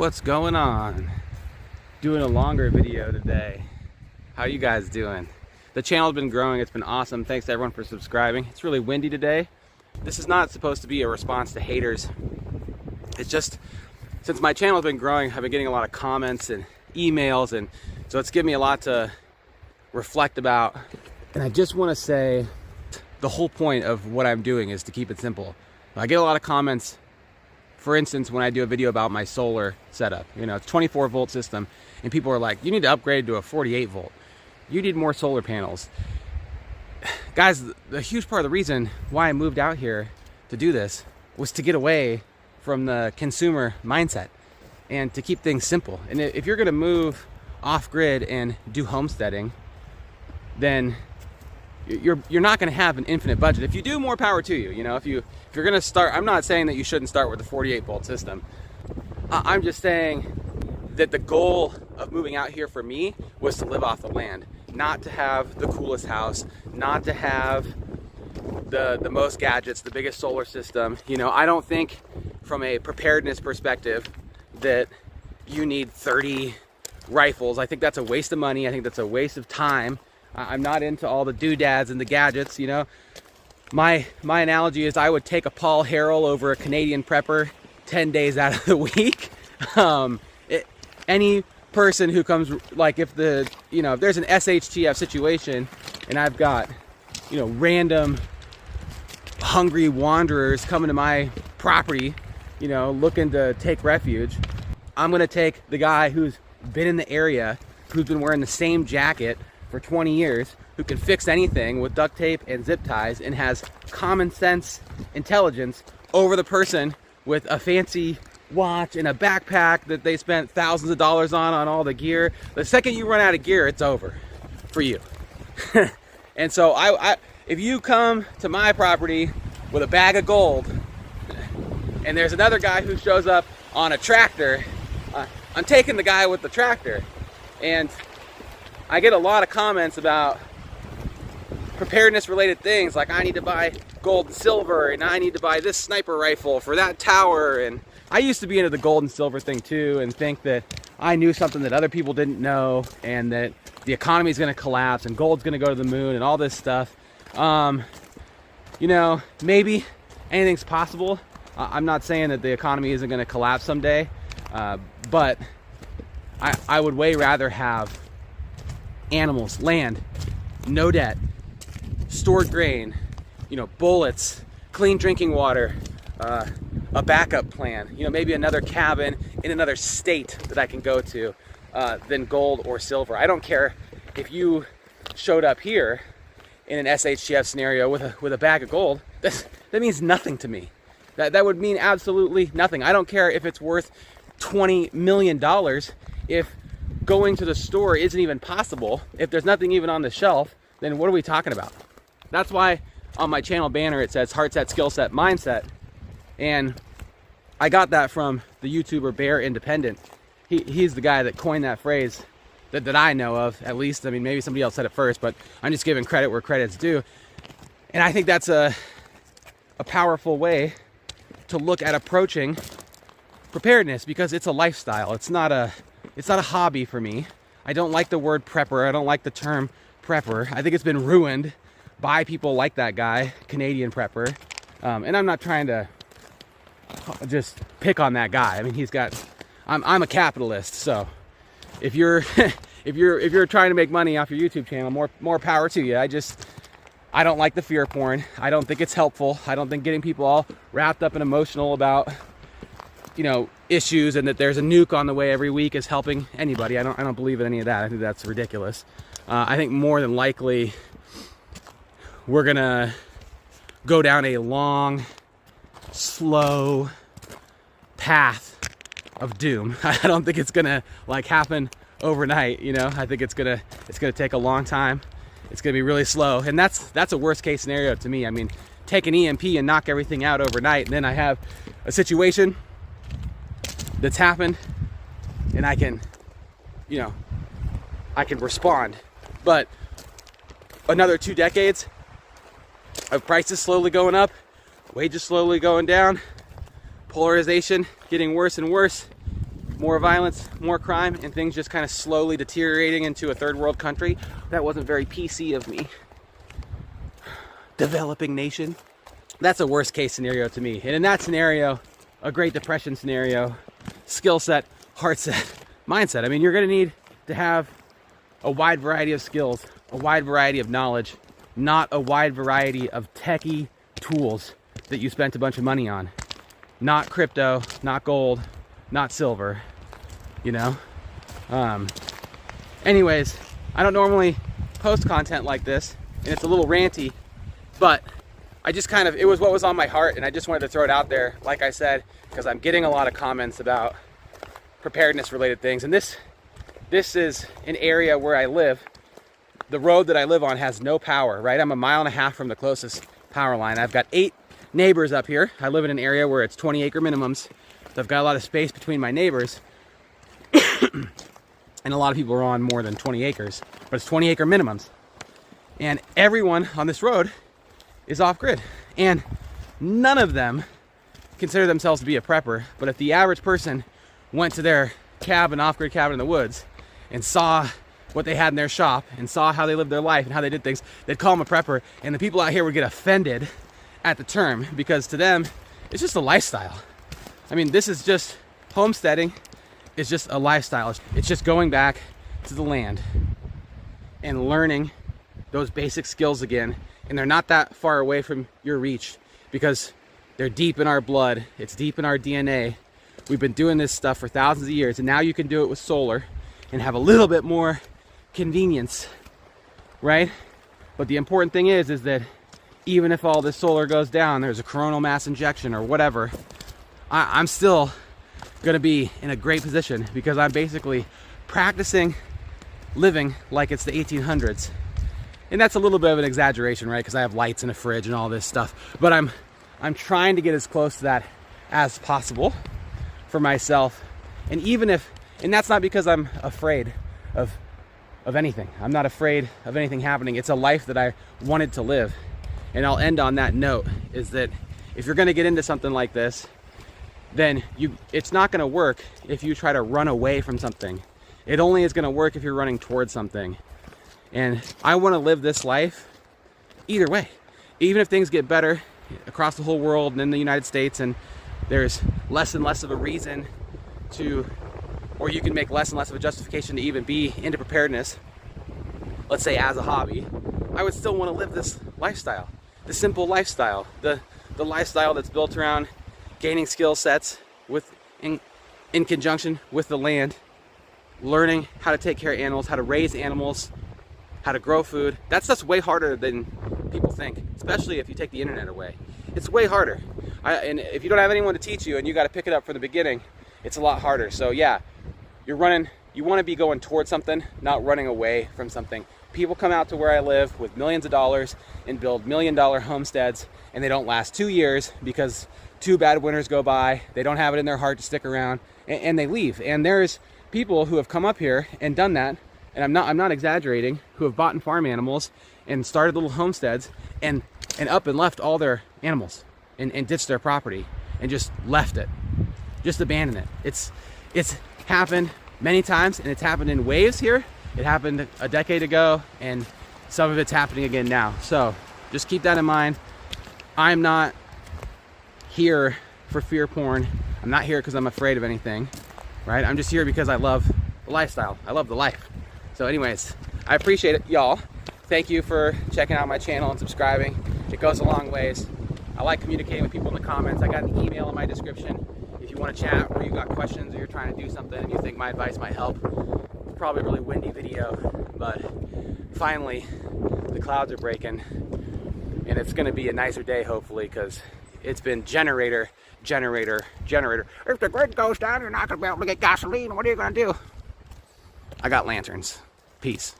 What's going on? Doing a longer video today. How you guys doing? The channel's been growing. It's been awesome. Thanks to everyone for subscribing. It's really windy today. This is not supposed to be a response to haters. It's just, since my channel's been growing, I've been getting a lot of comments and emails, and so it's given me a lot to reflect about. And I just want to say, the whole point of what I'm doing is to keep it simple. I get a lot of comments. For instance, when I do a video about my solar setup, it's 24 volt system, and people are like, you need to upgrade to a 48 volt. You need more solar panels. Guys, the huge part of the reason why I moved out here to do this was to get away from the consumer mindset and to keep things simple. And if you're gonna move off grid and do homesteading, then you're not gonna have an infinite budget. If you do, more power to you. If you're gonna start, I'm not saying that you shouldn't start with a 48 volt system. I'm just saying that the goal of moving out here for me was to live off the land, not to have the coolest house, not to have the most gadgets, the biggest solar system. I don't think from a preparedness perspective that you need 30 rifles. I think that's a waste of money. I think that's a waste of time. I'm not into all the doodads and the gadgets. My analogy is I would take a Paul Harrell over a Canadian prepper 10 days out of the week. Any person who comes, like if there's an SHTF situation and I've got, random hungry wanderers coming to my property, looking to take refuge, I'm gonna take the guy who's been in the area, who's been wearing the same jacket for 20 years, who can fix anything with duct tape and zip ties and has common sense intelligence over the person with a fancy watch and a backpack that they spent thousands of dollars on all the gear. The second you run out of gear, it's over for you. And so if you come to my property with a bag of gold and there's another guy who shows up on a tractor, I'm taking the guy with the tractor. And I get a lot of comments about preparedness related things, like I need to buy gold and silver, and I need to buy this sniper rifle for that tower. And I used to be into the gold and silver thing too, and think that I knew something that other people didn't know, and that the economy is going to collapse and gold's going to go to the moon and all this stuff. Maybe anything's possible. I'm not saying that the economy isn't going to collapse someday, but I would way rather have animals, land, no debt, stored grain, bullets, clean drinking water, a backup plan, maybe another cabin in another state that I can go to, than gold or silver. I don't care if you showed up here in an SHTF scenario with a bag of gold. That means nothing to me. That would mean absolutely nothing. I don't care if it's worth $20 million if going to the store isn't even possible. If there's nothing even on the shelf, then what are we talking about? That's why on my channel banner it says heart set, skill set, mindset. And I got that from the YouTuber Bear Independent. He's the guy that coined that phrase that I know of, at least. I mean, maybe somebody else said it first, but I'm just giving credit where credit's due. And I think that's a powerful way to look at approaching preparedness, because it's a lifestyle. It's not a hobby for me. I don't like the word prepper. I don't like the term prepper. I think it's been ruined by people like that guy, Canadian prepper. And I'm not trying to just pick on that guy. I mean, I'm a capitalist, so if you're if you're trying to make money off your YouTube channel, more power to you. I don't like the fear porn. I don't think it's helpful. I don't think getting people all wrapped up and emotional about issues and that there's a nuke on the way every week is helping anybody. I don't believe in any of that. I think that's ridiculous. I think more than likely we're gonna go down a long, slow path of doom. I don't think it's gonna happen overnight. I think it's gonna take a long time. It's gonna be really slow, and that's a worst case scenario to me. I mean, take an EMP and knock everything out overnight, and then I have a situation that's happened and I can respond. But another 2 decades of prices slowly going up, wages slowly going down, polarization getting worse and worse, more violence, more crime, and things just kind of slowly deteriorating into a third world country. That wasn't very PC of me. Developing nation. That's a worst case scenario to me. And in that scenario, a Great Depression scenario, skill set, heart set, mindset. I mean, you're gonna need to have a wide variety of skills, a wide variety of knowledge, not a wide variety of techie tools that you spent a bunch of money on. Not crypto, not gold, not silver, you know? Anyways, I don't normally post content like this, and it's a little ranty, but I just kind of, it was what was on my heart, and I just wanted to throw it out there, like I said, because I'm getting a lot of comments about preparedness related things. And this is an area where I live. The road that I live on has no power, right? I'm a mile and a half from the closest power line. I've got 8 neighbors up here. I live in an area where it's 20 acre minimums. So I've got a lot of space between my neighbors. And a lot of people are on more than 20 acres, but it's 20 acre minimums. And everyone on this road is off grid. And none of them consider themselves to be a prepper. But if the average person went to their cabin, off-grid cabin in the woods, and saw what they had in their shop and saw how they lived their life and how they did things, they'd call them a prepper. And the people out here would get offended at the term, because to them, it's just a lifestyle. I mean, this is just homesteading. It's just a lifestyle. It's just going back to the land and learning those basic skills again. And they're not that far away from your reach, because they're deep in our blood. It's deep in our DNA. We've been doing this stuff for thousands of years, and now you can do it with solar and have a little bit more convenience, right? But the important thing is that even if all this solar goes down, there's a coronal mass injection or whatever, I'm still gonna be in a great position, because I'm basically practicing living like it's the 1800s. And that's a little bit of an exaggeration, right? Because I have lights and a fridge and all this stuff. But I'm trying to get as close to that as possible for myself. And even if, and that's not because I'm afraid of anything. I'm not afraid of anything happening. It's a life that I wanted to live. And I'll end on that note, is that if you're gonna get into something like this, then it's not gonna work if you try to run away from something. It only is gonna work if you're running towards something. And I wanna live this life either way. Even if things get better across the whole world and in the United States, and there's less and less of a reason to, or you can make less and less of a justification to even be into preparedness, let's say as a hobby, I would still wanna live this lifestyle. The simple lifestyle, the lifestyle that's built around gaining skill sets in conjunction with the land, learning how to take care of animals, how to raise animals, how to grow food. That stuff's way harder than people think, especially if you take the internet away. It's way harder. And if you don't have anyone to teach you and you got to pick it up from the beginning, it's a lot harder. So yeah, you want to be going towards something, not running away from something. People come out to where I live with millions of dollars and build $1 million homesteads, and they don't last 2 years because 2 bad winters go by. They don't have it in their heart to stick around, and they leave. And there's people who have come up here and done that, and I'm not exaggerating, who have bought and farm animals and started little homesteads and up and left all their animals and ditched their property and just left it, just abandoned it. It's happened many times, and it's happened in waves here. It happened a decade ago, and some of it's happening again now. So just keep that in mind. I'm not here for fear porn. I'm not here because I'm afraid of anything, right? I'm just here because I love the lifestyle. I love the life. So anyways, I appreciate it, y'all. Thank you for checking out my channel and subscribing. It goes a long ways. I like communicating with people in the comments. I got an email in my description if you want to chat, or you got questions, or you're trying to do something and you think my advice might help. It's probably a really windy video, but finally the clouds are breaking, and it's going to be a nicer day hopefully, because it's been generator. If the grid goes down, you're not going to be able to get gasoline. What are you going to do? I got lanterns. Peace.